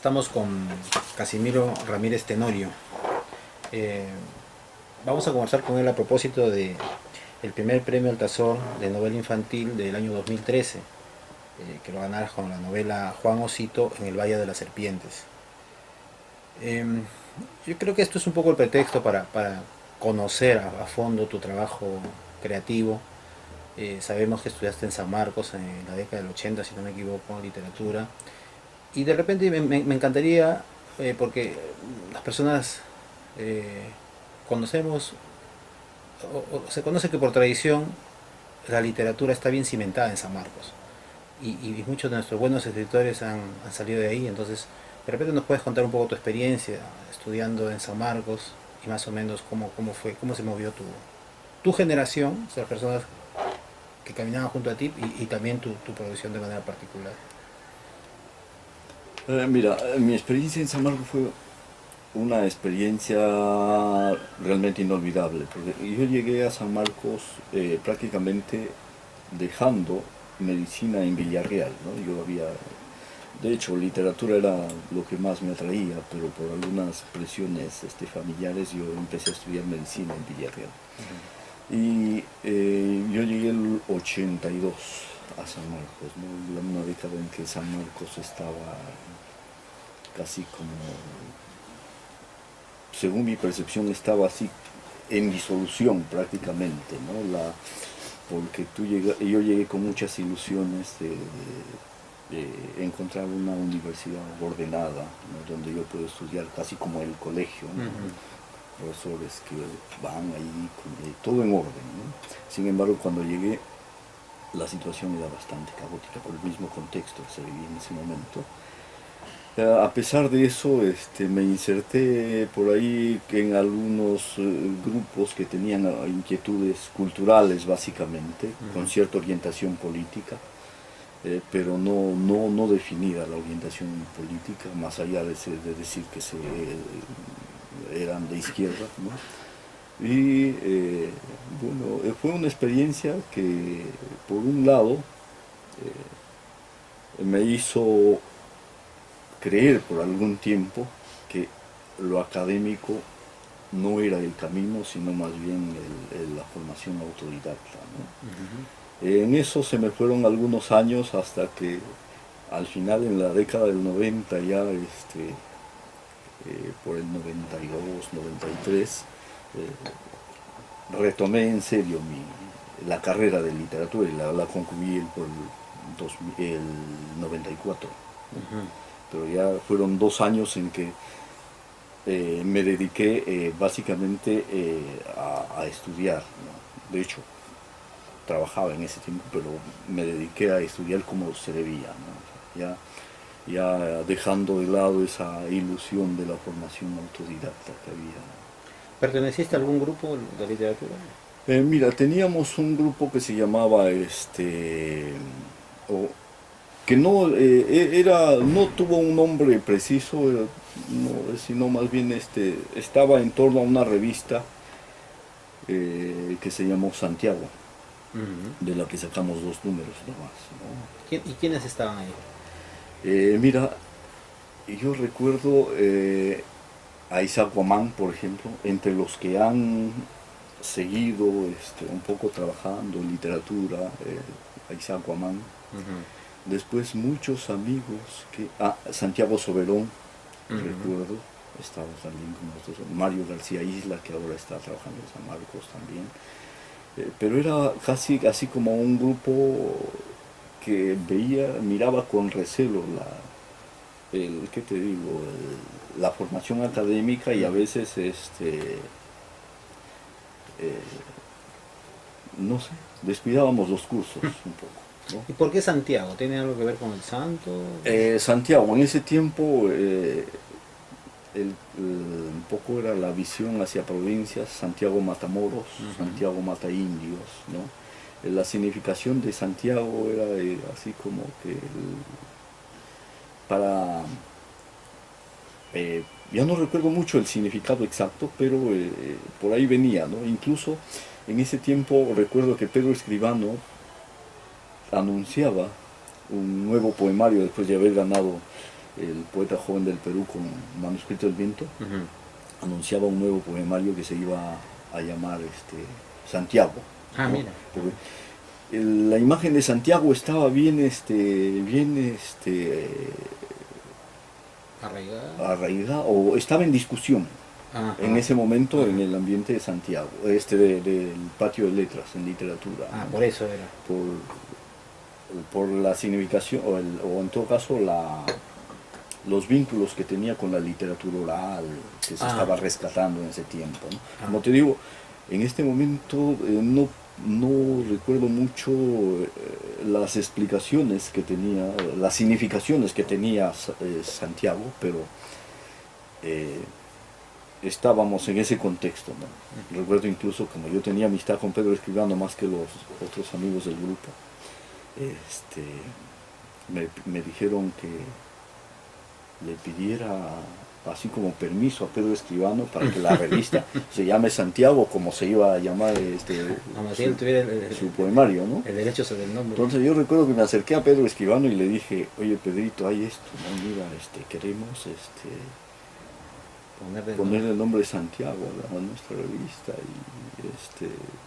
Estamos con Casimiro Ramírez Tenorio. Eh, Vamos a conversar con él a propósito de el primer premio Altazor de novela infantil del año 2013, que lo ganara con la novela Juan Osito en el Valle de las Serpientes. Eh, yo creo que esto es un poco el pretexto para conocer a fondo tu trabajo creativo. Sabemos que estudiaste en San Marcos en la década del 80, si no me equivoco, en literatura. Y de repente me encantaría, porque las personas eh, conocemos, o se conoce que por tradición la literatura está bien cimentada en San Marcos. Y muchos de nuestros buenos escritores han salido de ahí. Entonces, de repente nos puedes contar un poco tu experiencia estudiando en San Marcos y más o menos cómo fue, cómo se movió tu generación, o sea, las personas que caminaban junto a ti y también tu producción de manera particular. Mira, mi experiencia en San Marcos fue una experiencia realmente inolvidable, porque yo llegué a San Marcos prácticamente dejando medicina en Villarreal, ¿no? De hecho, literatura era lo que más me atraía, pero por algunas presiones familiares yo empecé a estudiar medicina en Villarreal. Y yo llegué el 82 a San Marcos, ¿no? Una década en que San Marcos estaba casi como, según mi percepción, estaba así en disolución prácticamente, ¿no? Porque yo llegué con muchas ilusiones de encontrar una universidad ordenada, ¿no? Donde yo puedo estudiar casi como el colegio, ¿no? Profesores que van ahí, todo en orden, ¿no? Sin embargo, cuando llegué, la situación era bastante caótica por el mismo contexto que se vivía en ese momento. A pesar de eso, me inserté por ahí en algunos grupos que tenían inquietudes culturales, básicamente, con cierta orientación política, pero no definida la orientación política, más allá de decir que eran de izquierda, ¿no? Y bueno, fue una experiencia que, por un lado, me hizo creer por algún tiempo que lo académico no era el camino, sino más bien la formación autodidacta, ¿no? En eso se me fueron algunos años hasta que al final, en la década del 90, ya por el 92, 93, retomé en serio la carrera de literatura y la concluí por el 94. Pero ya fueron 2 años en que me dediqué básicamente a estudiar, ¿no? De hecho, trabajaba en ese tiempo, pero me dediqué a estudiar como se debía, ¿no? Ya dejando de lado esa ilusión de la formación autodidacta que había. ¿Perteneciste a algún grupo de literatura? Mira, teníamos un grupo que se llamaba o que no no tuvo un nombre preciso, sino más bien estaba en torno a una revista que se llamó Santiago, de la que sacamos 2 números nomás, ¿no? ¿Y quiénes estaban ahí? Mira, yo recuerdo a Isaac Guamán, por ejemplo, entre los que han seguido un poco trabajando en literatura, a Isaac Guamán. Después muchos amigos Santiago Soberón, recuerdo, estaba también con nosotros, Mario García Isla, que ahora está trabajando en San Marcos también. Pero era casi así como un grupo que miraba con recelo ¿qué te digo? La formación académica, y a veces no sé, descuidábamos los cursos un poco, ¿no? ¿Y por qué Santiago? ¿Tiene algo que ver con el santo? Santiago, en ese tiempo un poco era la visión hacia provincias: Santiago Matamoros, Santiago Mata Indios, ¿no? La significación de Santiago era así como que para... ya no recuerdo mucho el significado exacto, pero por ahí venía, ¿no? Incluso en ese tiempo recuerdo que Pedro Escribano anunciaba un nuevo poemario después de haber ganado el poeta joven del Perú con Manuscrito del Viento, anunciaba un nuevo poemario que se iba a llamar Santiago. Ah, ¿no? mira. Porque la imagen de Santiago estaba bien, Arraigada. arraigada, o estaba en discusión Ajá. en ese momento en Ajá. el ambiente de Santiago, del patio de letras en literatura. Ah, ¿no? por eso era. Por la significación, o en todo caso los vínculos que tenía con la literatura oral, que se estaba rescatando en ese tiempo. ¿no? Como te digo, en este momento no recuerdo mucho las explicaciones que tenía, las significaciones que tenía Santiago, pero estábamos en ese contexto. ¿no? Recuerdo incluso como yo tenía amistad con Pedro Escribano más que los otros amigos del grupo, me dijeron que le pidiera así como permiso a Pedro Escribano para que la revista se llame Santiago, como se iba a llamar Si él tuviera su poemario, ¿no? el derecho sobre el nombre. Entonces yo recuerdo que me acerqué a Pedro Escribano y le dije, oye Pedrito, hay esto, ¿no? Mira, queremos ponerle el nombre de Santiago a nuestra revista,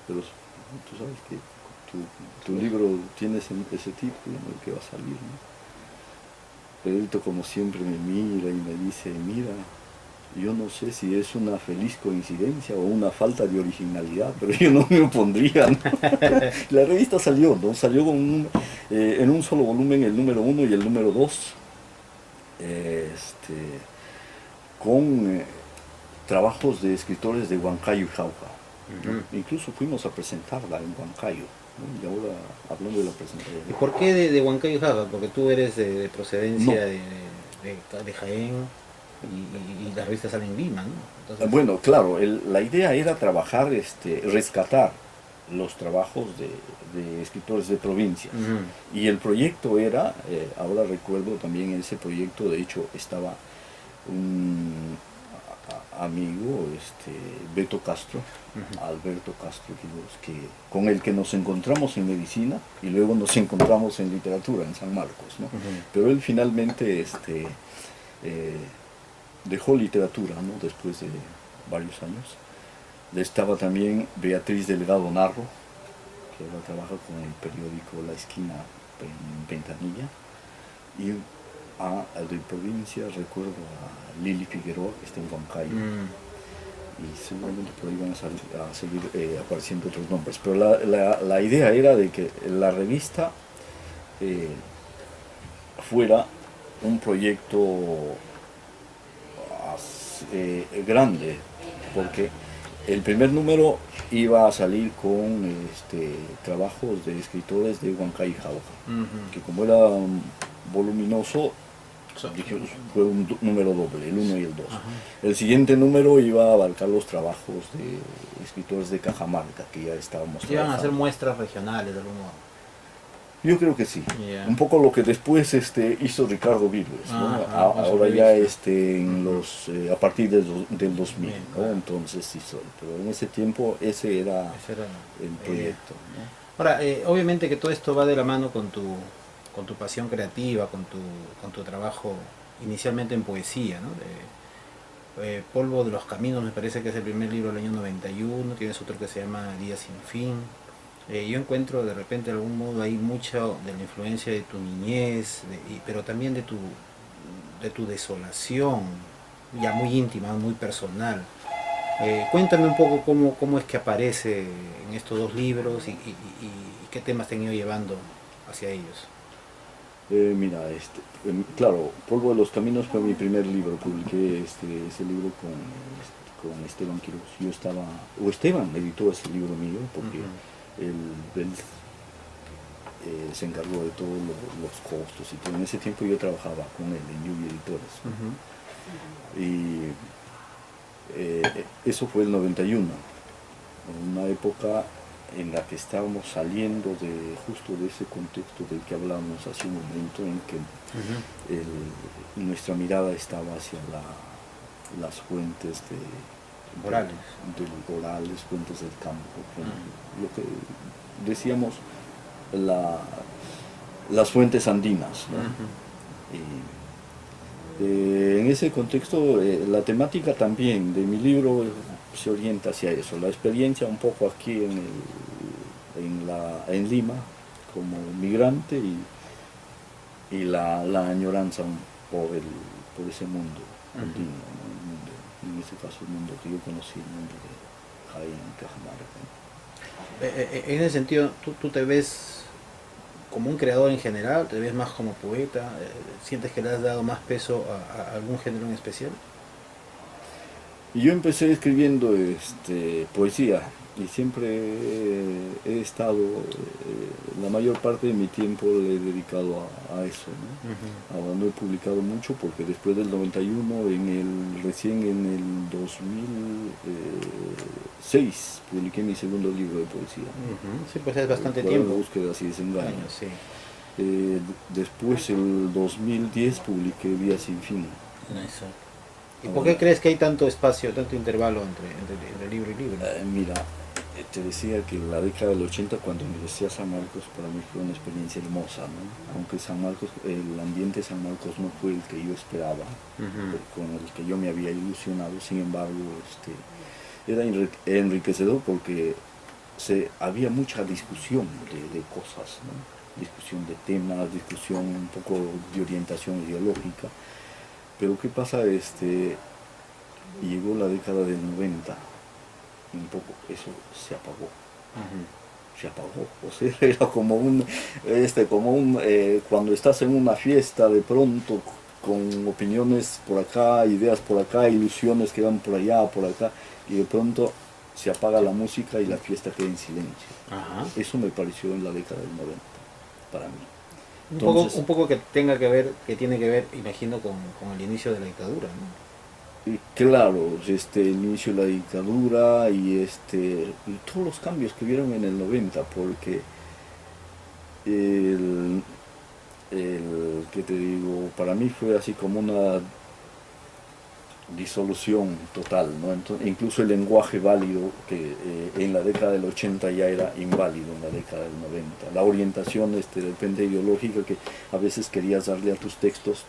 pero tú sabes que tu libro tiene ese título, ¿no? Que va a salir, ¿no? Pedrito como siempre me mira y me dice, mira, yo no sé si es una feliz coincidencia o una falta de originalidad, pero yo no me opondría, ¿no? La revista salió, ¿no? Salió en un solo volumen el número 1 y el número 2, con trabajos de escritores de Huancayo y Jauja. ¿no? Incluso fuimos a presentarla en Huancayo. ¿no? Y ahora, hablando de la presentación. ¿Y por qué de Huancayo y Jauja? Porque tú eres de procedencia de Jaén y la revista sale en Lima, ¿no? Entonces... Bueno, claro, la idea era trabajar, rescatar los trabajos de escritores de provincias. Y el proyecto era, ahora recuerdo también ese proyecto, de hecho estaba un amigo, Beto Castro, Alberto Castro, con el que nos encontramos en medicina y luego nos encontramos en literatura en San Marcos, ¿no? Pero él finalmente dejó literatura, ¿no? Después de varios años. Estaba también Beatriz Delgado Narro, que ahora trabaja con el periódico La Esquina en Ventanilla, y de provincia recuerdo a Lili Figueroa, que está en Huancayo, y seguramente por ahí van a seguir apareciendo otros nombres, pero la idea era de que la revista fuera un proyecto grande, porque el primer número iba a salir con trabajos de escritores de Huancayo y Jauja, que como era voluminoso, fue un número doble, el 1 y el 2. El siguiente número iba a abarcar los trabajos de escritores de Cajamarca, que ya estábamos trabajando. Iban a hacer muestras regionales de algún modo. Yo creo que sí. Yeah. Un poco lo que después hizo Ricardo Vives, ¿no? Ahora ya a partir del 2000, bien, ¿no? Entonces hizo, pero en ese tiempo ese era el proyecto. ¿no? Ahora, obviamente que todo esto va de la mano con tu pasión creativa, con tu trabajo inicialmente en poesía, ¿no? Polvo de los Caminos me parece que es el primer libro del año 91, tienes otro que se llama Día sin fin. Yo encuentro de repente de algún modo ahí mucho de la influencia de tu niñez, pero también de tu desolación, ya muy íntima, muy personal. Cuéntame un poco cómo es que aparece en estos dos libros y qué temas te han ido llevando hacia ellos. Mira, claro, Polvo de los Caminos fue mi primer libro, publiqué ese libro con Esteban Quiroz. Esteban editó ese libro mío, porque él se encargó de todos los costos y todo. En ese tiempo yo trabajaba con él en Lluvia Editores. Y eso fue el 91, una época en la que estábamos saliendo justo de ese contexto del que hablábamos hace un momento, en que nuestra mirada estaba hacia las fuentes orales, fuentes del campo, lo que decíamos las fuentes andinas, ¿no? En ese contexto, la temática también de mi libro se orienta hacia eso, la experiencia un poco aquí en Lima como migrante y la añoranza por ese mundo andino, ¿no? En ese caso el mundo que yo conocí, el mundo de Jaén, Cajamarca, ¿no? En ese sentido, ¿tú te ves como un creador en general? ¿Te ves más como poeta? ¿Sientes que le has dado más peso a algún género en especial? Y yo empecé escribiendo poesía y siempre he estado, la mayor parte de mi tiempo le he dedicado a eso, ¿no? Ahora no he publicado mucho porque después del 91, recién en el 2006, publiqué mi segundo libro de poesía, ¿no? Sí, pues es bastante Cuaderno tiempo. de búsquedas y desengaños. Años, sí. Después, el 2010, publiqué Vía sin fin. Eso. ¿Y por qué crees que hay tanto espacio, tanto intervalo entre libro y libro? Mira, te decía que la década del 80, cuando ingresé a San Marcos, para mí fue una experiencia hermosa, ¿no? Aunque San Marcos, el ambiente de San Marcos no fue el que yo esperaba, con el que yo me había ilusionado. Sin embargo, era enriquecedor porque había mucha discusión de cosas, ¿no? Discusión de temas, discusión un poco de orientación ideológica. Pero ¿qué pasa? Llegó la década del 90 y un poco eso se apagó. Se apagó. O sea, era cuando estás en una fiesta de pronto con opiniones por acá, ideas por acá, ilusiones que van por allá, por acá, y de pronto se apaga la música y la fiesta queda en silencio. Ajá. Eso me pareció en la década del 90 para mí. Un poco que tenga que ver, que tiene que ver, imagino, con el inicio de la dictadura, ¿no? Y claro, el inicio de la dictadura y todos los cambios que vieron en el 90, porque ¿qué te digo? Para mí fue así como una disolución total, ¿no? Entonces, incluso el lenguaje válido, que en la década del 80 ya era inválido en la década del 90. La orientación depende ideológica, que a veces querías darle a tus textos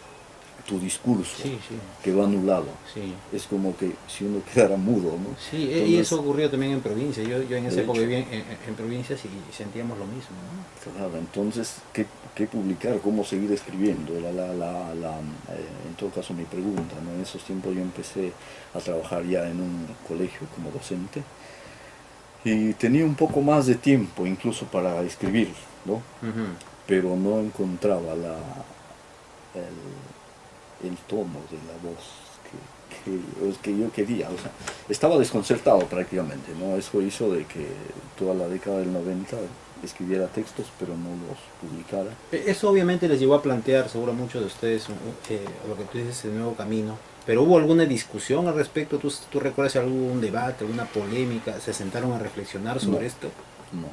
tu discurso, Sí, sí. quedó anulado. Sí. Es como que si uno quedara mudo, ¿no? Sí, Entonces, y eso ocurrió también en provincia. Yo en esa de época hecho, vivía en provincias y sentíamos lo mismo, ¿no? claro, entonces, ¿qué publicar? ¿Cómo seguir escribiendo? Era en todo caso mi pregunta, ¿no? En esos tiempos yo empecé a trabajar ya en un colegio como docente y tenía un poco más de tiempo incluso para escribir, ¿no? Pero no encontraba el tono de la voz que yo quería. O sea, estaba desconcertado prácticamente, ¿no? Eso hizo de que toda la década del 90 escribiera textos pero no los publicara. Eso obviamente les llevó a plantear, seguro a muchos de ustedes, lo que tú dices, el nuevo camino. Pero ¿hubo alguna discusión al respecto? ¿Tú recuerdas algún debate, alguna polémica? ¿Se sentaron a reflexionar sobre esto? No.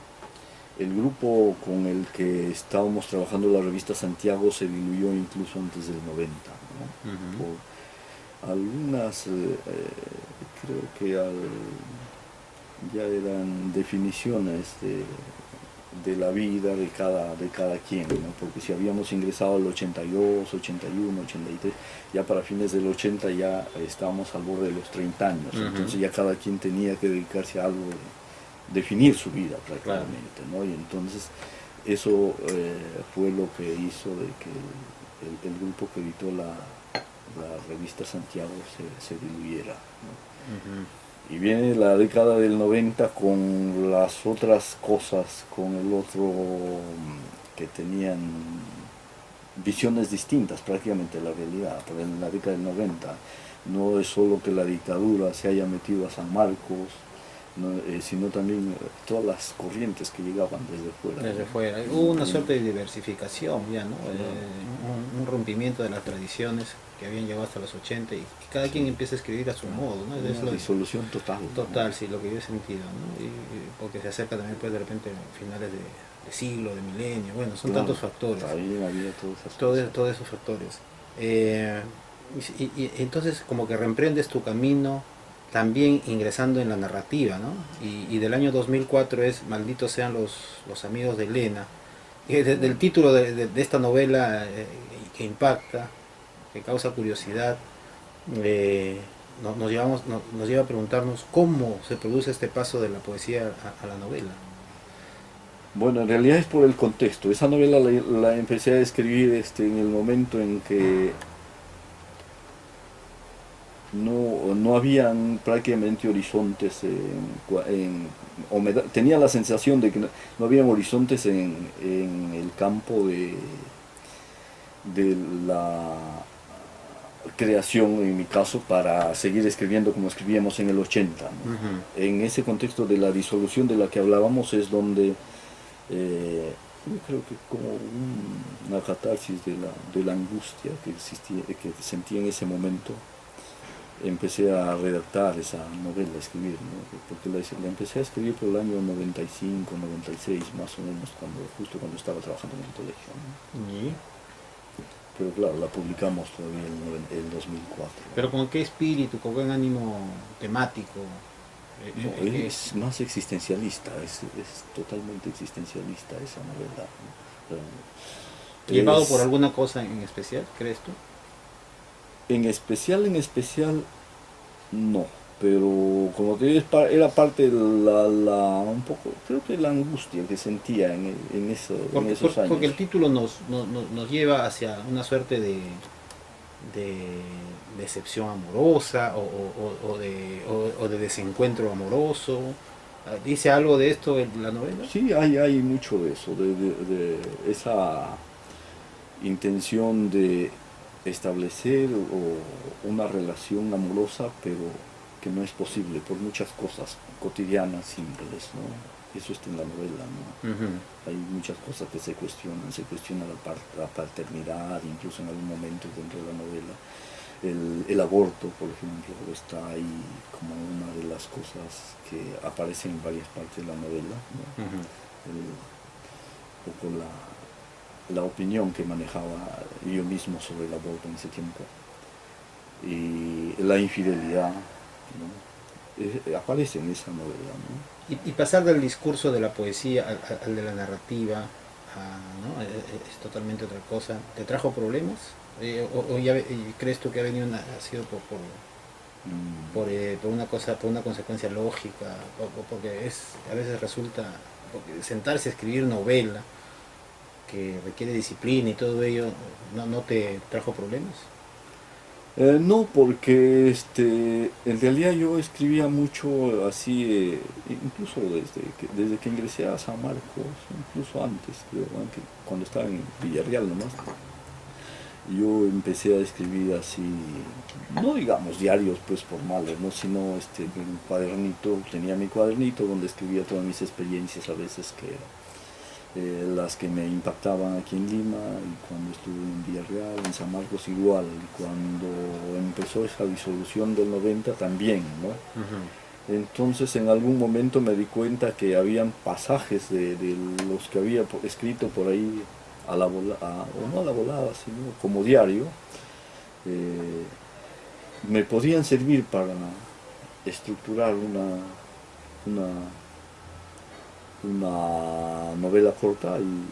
El grupo con el que estábamos trabajando la revista Santiago se diluyó incluso antes del 90, ¿no? Por algunas, creo que ya eran definiciones de la vida de cada quien, ¿no? Porque si habíamos ingresado al 82, 81, 83, ya para fines del 80 ya estábamos al borde de los 30 años, entonces ya cada quien tenía que dedicarse a algo, definir su vida prácticamente, ¿no? Y entonces eso fue lo que hizo de que el grupo que editó la revista Santiago se diluyera, ¿no? Y viene la década del 90 con las otras cosas, con el otro que tenían visiones distintas prácticamente de la realidad. Porque en la década del 90 no es solo que la dictadura se haya metido a San Marcos, ¿no? Sino también todas las corrientes que llegaban desde fuera. Desde fuera. Hubo una suerte de diversificación ya, ¿no? Un rompimiento de las tradiciones que habían llegado hasta los 80 y cada quien empieza a escribir a su modo, ¿no? Una Es disolución total. total, ¿no? Sí, lo que yo he sentido, ¿no? Porque se acerca también pues de repente finales de siglo, de milenio, bueno, son tantos factores. Ahí había todos esos factores. Y entonces como que reemprendes tu camino también ingresando en la narrativa, ¿no? Y del año 2004 es Malditos sean los amigos de Elena. Y desde el título de esta novela que impacta, que causa curiosidad, nos lleva a preguntarnos cómo se produce este paso de la poesía a la novela. Bueno, en realidad es por el contexto. Esa novela la empecé a escribir en el momento en que no habían prácticamente horizontes tenía la sensación de que no habían horizontes en el campo de la creación, en mi caso, para seguir escribiendo como escribíamos en el 80, ¿no? En ese contexto de la disolución de la que hablábamos es donde yo creo que como una catarsis de la angustia que sentía en ese momento, empecé a redactar esa novela, a escribir, ¿no? Porque la empecé a escribir por el año 95, 96, más o menos, justo cuando estaba trabajando en el colegio, ¿no? ¿Y? Pero claro, la publicamos todavía en el 2004. ¿Pero con qué espíritu, con qué ánimo temático? No, es más existencialista, es totalmente existencialista esa novela, ¿no? ¿Llevado por alguna cosa en especial, crees tú? En especial, no, pero como te digo, era parte de un poco, creo que la angustia que sentía en esos años. Porque el título nos lleva hacia una suerte de decepción amorosa o de desencuentro amoroso. ¿Dice algo de esto en la novela? Sí, hay mucho de eso, de esa intención de establecer una relación amorosa, pero que no es posible por muchas cosas cotidianas, simples, ¿no? Eso está en la novela, ¿no? Hay muchas cosas que se cuestiona la paternidad, incluso en algún momento dentro de la novela. El aborto, por ejemplo, está ahí como una de las cosas que aparecen en varias partes de la novela, ¿no? Un poco la opinión que manejaba yo mismo sobre el aborto en ese tiempo, y la infidelidad, ¿no? Aparece en esa novela, ¿no? Y pasar del discurso de la poesía al de la narrativa, ¿no? Es totalmente otra cosa. ¿Te trajo problemas? ¿O crees tú que ha sido por una cosa, por una consecuencia lógica? Porque a veces resulta, porque sentarse a escribir novela que requiere disciplina y todo ello, ¿no te trajo problemas? No, porque en realidad yo escribía mucho así, incluso desde que ingresé a San Marcos, incluso antes, creo, cuando estaba en Villarreal nomás. Yo empecé a escribir así, no digamos diarios pues formales, ¿no? Sino un cuadernito, tenía mi cuadernito donde escribía todas mis experiencias, a veces las que me impactaban aquí en Lima, y cuando estuve en Villarreal, en San Marcos igual, y cuando empezó esa disolución del 90 también, ¿no? Entonces en algún momento me di cuenta que habían pasajes de los que había escrito por ahí o no a la volada, sino como diario, me podían servir para estructurar una novela corta, y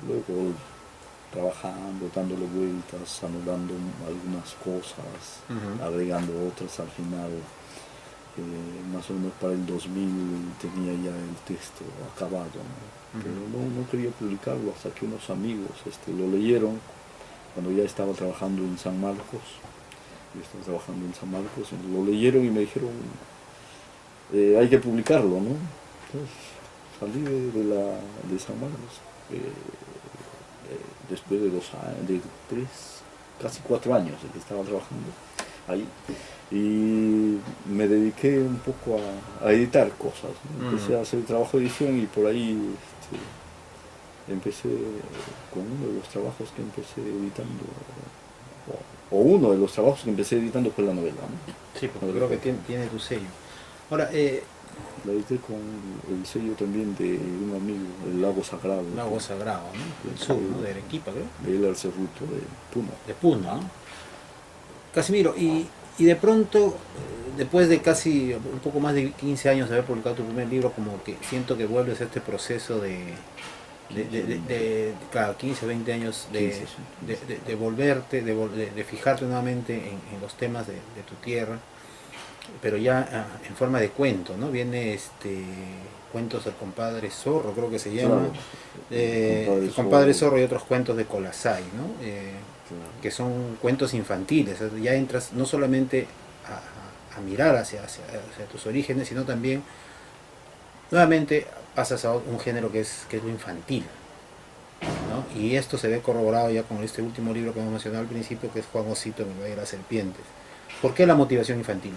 luego trabajando, dándole vueltas, anulando algunas cosas, agregando otras al final. Más o menos para el 2000 tenía ya el texto acabado, ¿no? Pero no quería publicarlo hasta que unos amigos lo leyeron cuando ya estaba trabajando en San Marcos. Lo leyeron y me dijeron, hay que publicarlo, ¿no? Entonces salí de San Marcos después de casi 4 años de que estaba trabajando ahí, y me dediqué un poco a editar cosas, ¿no? Empecé a hacer trabajo de edición, y por ahí empecé con uno de los trabajos que empecé editando, uno de los trabajos que empecé editando fue la novela, ¿no? Sí, porque creo que tiene tu sello. Ahora, la edité con el sello también de un amigo, el Lago Sagrado. Lago Sagrado, ¿no? El sur, ¿no? De Arequipa, creo. De El Cerruto, de Puno. De Puno, ¿no? Casimiro, y de pronto, después de casi un poco más de 15 años de haber publicado tu primer libro, como que siento que vuelves a este proceso de claro, 15 o 20 años 15, sí, 15. de volverte, de fijarte nuevamente en los temas de tu tierra, pero ya en forma de cuento, ¿no? Viene cuentos del compadre Zorro, creo que se llama, Claro, el compadre el compadre Zorro, Zorro y otros cuentos de Colasay, ¿no? claro, Que son cuentos infantiles, ya entras no solamente a mirar hacia tus orígenes, sino también nuevamente pasas a un género que es lo infantil, ¿no? Y esto se ve corroborado ya con este último libro que hemos mencionado al principio, que es Juan Osito en el Valle de las Serpientes. ¿Por qué la motivación infantil?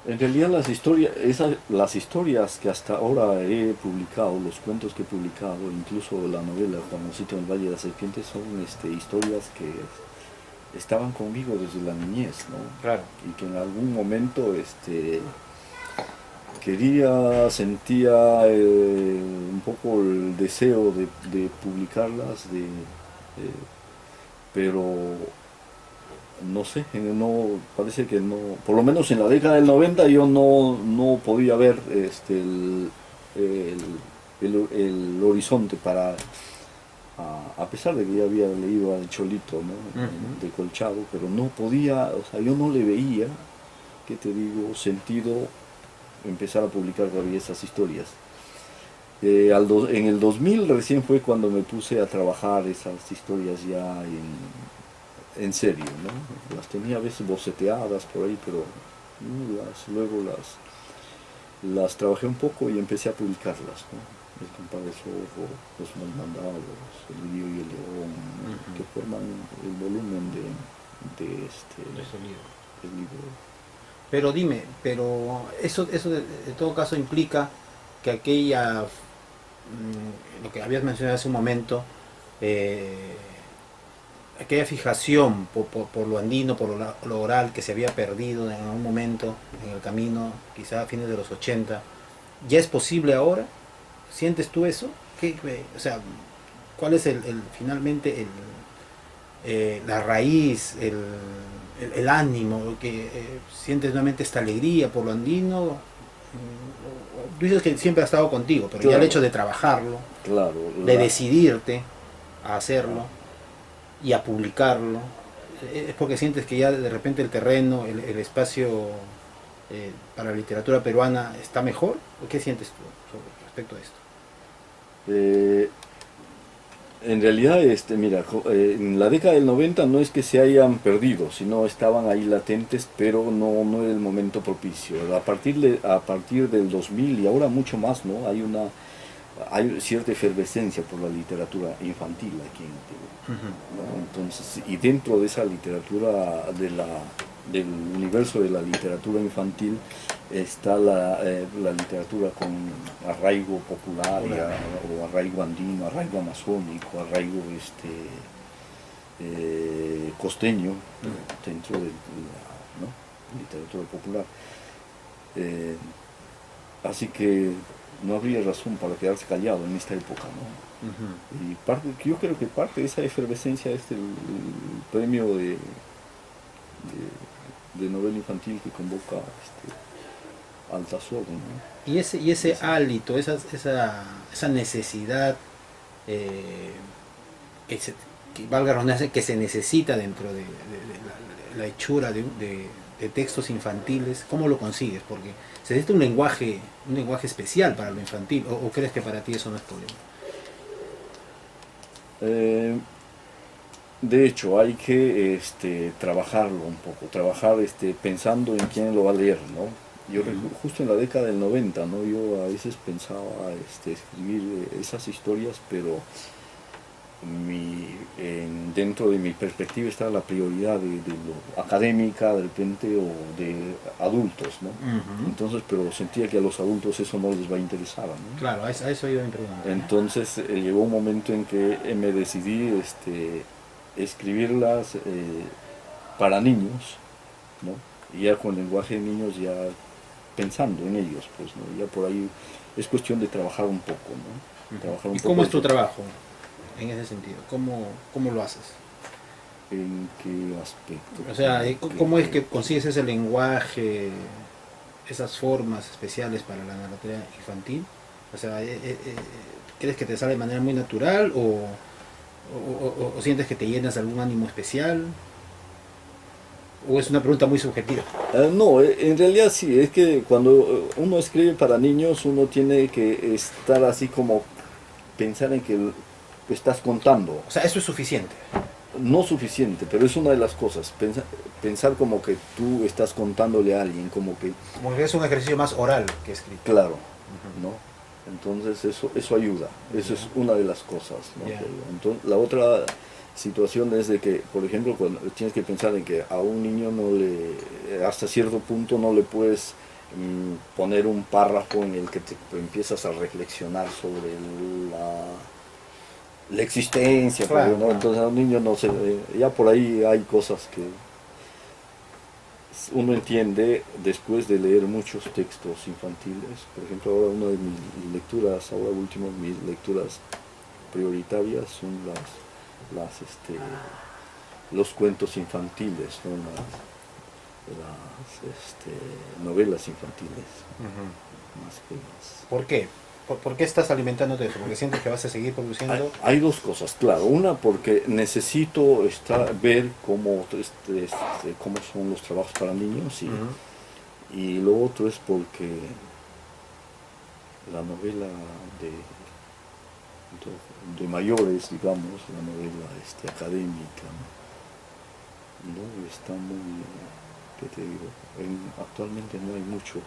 en realidad las historias que hasta ahora he publicado, los cuentos que he publicado, incluso la novela Juancito en el Valle de las Serpientes, son historias que estaban conmigo desde la niñez, ¿no? Claro. Y que en algún momento quería, sentía un poco el deseo de publicarlas, pero no sé, no, parece que no, por lo menos en la década del 90 yo no podía ver el, el horizonte para, a pesar de que ya había leído al Cholito, ¿no? De Colchado, pero no podía, o sea, yo no le veía, ¿qué te digo?, sentido empezar a publicar todavía esas historias. En el 2000 recién fue cuando me puse a trabajar esas historias ya en serio, ¿no? Las tenía a veces boceteadas por ahí, pero luego las trabajé un poco y empecé a publicarlas, ¿no? El compadre Zorro, los Malmandados, el Lío y el León, ¿no? Que forman el volumen De ese libro. del libro. Pero dime, pero eso de todo caso implica que lo que habías mencionado hace un momento, eh, aquella fijación por lo andino, por lo oral que se había perdido en algún momento en el camino, quizá a fines de los 80, ¿ya es posible ahora? ¿Sientes tú eso? O sea, ¿cuál es finalmente la raíz, el ánimo, que sientes nuevamente esta alegría por lo andino? Tú dices que siempre ha estado contigo, pero ya el Claro, hecho de trabajarlo, claro, de decidirte a hacerlo y a publicarlo, es porque sientes que ya de repente el terreno, el espacio para la literatura peruana está mejor. ¿O qué sientes tú respecto a esto? eh, en realidad, mira, en la década del 90 no es que se hayan perdido, sino estaban ahí latentes, pero no era el momento propicio. A partir del 2000 y ahora mucho más, ¿no? Hay cierta efervescencia por la literatura infantil aquí en el Perú, ¿no? Entonces, y dentro de esa literatura del universo de la literatura infantil está la literatura con arraigo popular o arraigo andino, arraigo amazónico, arraigo costeño, dentro de la, ¿no?, literatura popular. Eh, Así que no habría razón para quedarse callado en esta época, ¿no? Y yo creo que parte de esa efervescencia es el premio de novela infantil que convoca Altazor, ¿no? Y ese hálito, esa necesidad, eh, que, se, que valga la redundancia, que se necesita dentro de la hechura de textos infantiles, ¿cómo lo consigues? Porque se necesita un lenguaje especial para lo infantil, o crees que para ti eso no es problema? Eh, de hecho, hay que trabajarlo un poco, trabajar pensando en quién lo va a leer, ¿no? Yo justo en la década del 90, ¿no? Yo a veces pensaba escribir esas historias, pero dentro de mi perspectiva está la prioridad de lo académica de repente o de adultos, ¿no? Entonces, pero sentía que a los adultos eso no les va a interesar, ¿no? Claro, a eso iba mi pregunta. Entonces llegó un momento en que me decidí escribirlas para niños, ¿no? Y ya con lenguaje de niños, ya pensando en ellos, pues, ¿no? Ya por ahí es cuestión de trabajar un poco, ¿no? Trabajar un ¿Y poco. cómo es tu trabajo en ese sentido? ¿Cómo lo haces? ¿En qué aspecto? O sea, ¿cómo es que consigues ese lenguaje, esas formas especiales para la narrativa infantil? O sea, ¿crees que te sale de manera muy natural o sientes que te llenas de algún ánimo especial? ¿O es una pregunta muy subjetiva? No, en realidad sí, es que cuando uno escribe para niños, uno tiene que estar así como pensar en que estás contando. O sea, eso es suficiente. No suficiente, pero es una de las cosas. Pensar como que tú estás contándole a alguien, como que, Como que es un ejercicio más oral que escrito. claro, Ujú. ¿no? Entonces eso ayuda, eso es una de las cosas, ¿no? Ya. Entonces, la otra situación es de que, por ejemplo, cuando tienes que pensar en que a un niño no le, hasta cierto punto no le puedes poner un párrafo en el que te empiezas a reflexionar sobre la existencia, Claro, ¿no? claro. Entonces a un niño no se, ya por ahí hay cosas que uno entiende después de leer muchos textos infantiles. Por ejemplo, ahora una de mis lecturas, ahora último, mis lecturas prioritarias son los cuentos infantiles, son las novelas infantiles, Ujú. más que las... ¿Por qué? ¿Por qué estás alimentándote de eso? ¿Porque sientes que vas a seguir produciendo? Hay dos cosas, claro. Una, porque necesito ver cómo son los trabajos para niños, Ujú. y lo otro es porque la novela de, de mayores, digamos, la novela académica, ¿no? Está muy, ¿qué te digo? Actualmente no hay muchos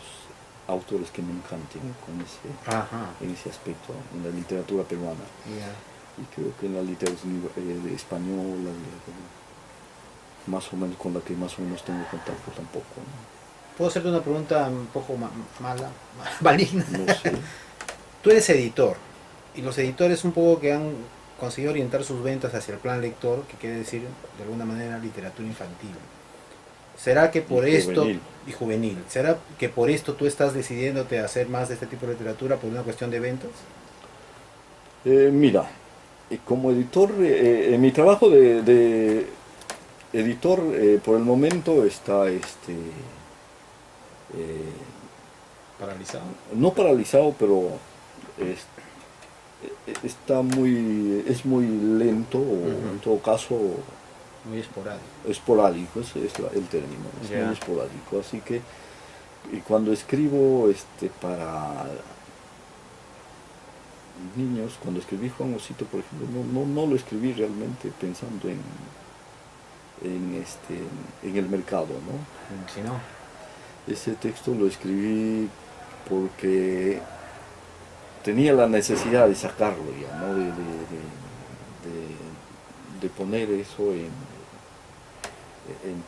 autores que me encanten Ajá. en ese aspecto, en la literatura peruana. Ya. Y creo que en la literatura de española, más o menos con la que más o menos tengo contacto tampoco, ¿Puedo hacerte una pregunta un poco mala, maligna? no sé. Tú eres editor y los editores un poco que han conseguido orientar sus ventas hacia el plan lector, que quiere decir de alguna manera literatura infantil. ¿Será que Y por esto, juvenil. y juvenil, será que por esto tú estás decidiéndote a hacer más de este tipo de literatura por una cuestión de ventas? Mira, como editor, en mi trabajo de editor, por el momento está eh, Paralizado. no paralizado, pero es- es muy lento, o en Ujú. todo caso Muy esporádico. esporádico, es el término, es muy Ya. esporádico. Así que, y cuando escribo para niños, cuando escribí Juan Osito, por ejemplo, no lo escribí realmente pensando en el mercado, ¿no? Si no, Ese texto lo escribí porque tenía la necesidad de sacarlo ya, ¿no? De poner eso en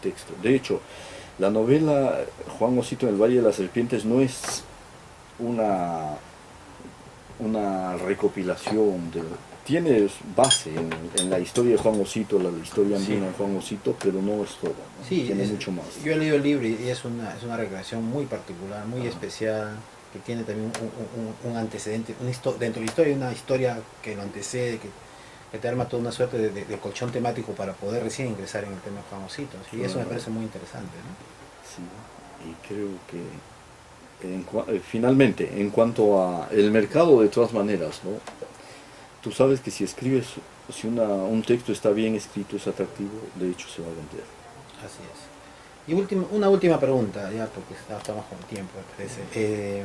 texto. De hecho, la novela Juan Osito en el Valle de las Serpientes no es una, una recopilación tiene base en la historia de Juan Osito, la historia sí. andina de Juan Osito, pero no es todo, ¿no? Sí, Tiene mucho más. yo he leído el libro y es una recreación muy particular, muy Ajá. especial, que tiene también un antecedente, dentro de la historia hay una historia que lo antecede, que te arma toda una suerte de colchón temático para poder recién ingresar en el tema famosito. Y eso me Claro, parece muy interesante, ¿no? sí. Y creo que finalmente, en cuanto a el mercado, de todas maneras, ¿no? Tú sabes que si escribes, si un texto está bien escrito, es atractivo, de hecho se va a vender. Así es. Y una última pregunta, ya porque estamos con tiempo, me parece.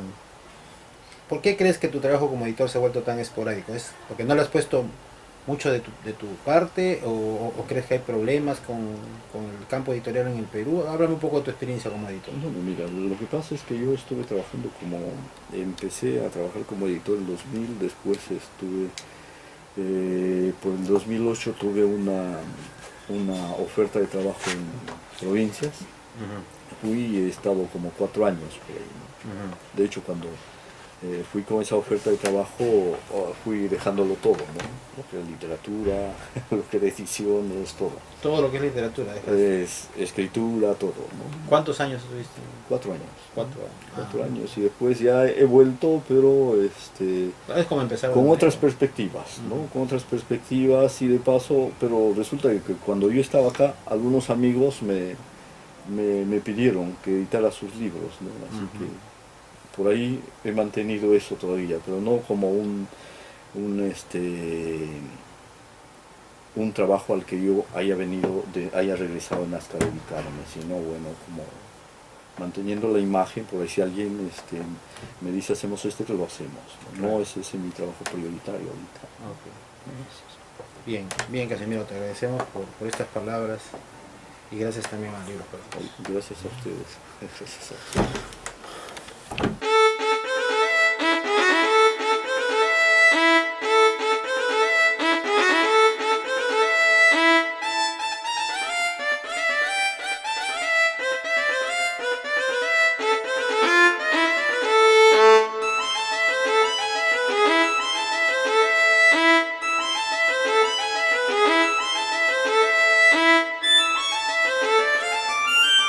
¿Por qué crees que tu trabajo como editor se ha vuelto tan esporádico? ¿Es porque no le has puesto mucho de tu parte o crees que hay problemas con el campo editorial en el Perú? Háblame un poco de tu experiencia como editor. No, no, mira, lo que pasa es que yo estuve trabajando empecé a trabajar como editor en 2000, después por el 2008 tuve una oferta de trabajo en provincias, Ujú, fui y he estado como 4 años por ahí, ujú. ¿no? De hecho, cuando fui con esa oferta de trabajo, fui dejándolo todo, ¿no? Lo que era literatura, lo que era ediciones, todo. Todo lo que es literatura, dejaste. Es escritura, todo, ¿no? ¿Cuántos años estuviste? 4 años. ¿No? 4 años. 4 años, y después ya he vuelto, pero Es como empezar de con otras nuevo. perspectivas, ¿no? Ujú. Con otras perspectivas, y de paso, pero resulta que cuando yo estaba acá, algunos amigos me pidieron que editara sus libros, ¿no? Así Ujú. que por ahí he mantenido eso todavía, pero no como un, un trabajo al que yo haya venido, haya regresado a Nazca a dedicarme, sino bueno, como manteniendo la imagen, por ahí si alguien me dice hacemos esto, que lo hacemos. No ese es mi trabajo prioritario ahorita. Okay. Bien, bien Casimiro, te agradecemos por estas palabras y gracias también al libro. Gracias a ustedes. Gracias a ustedes.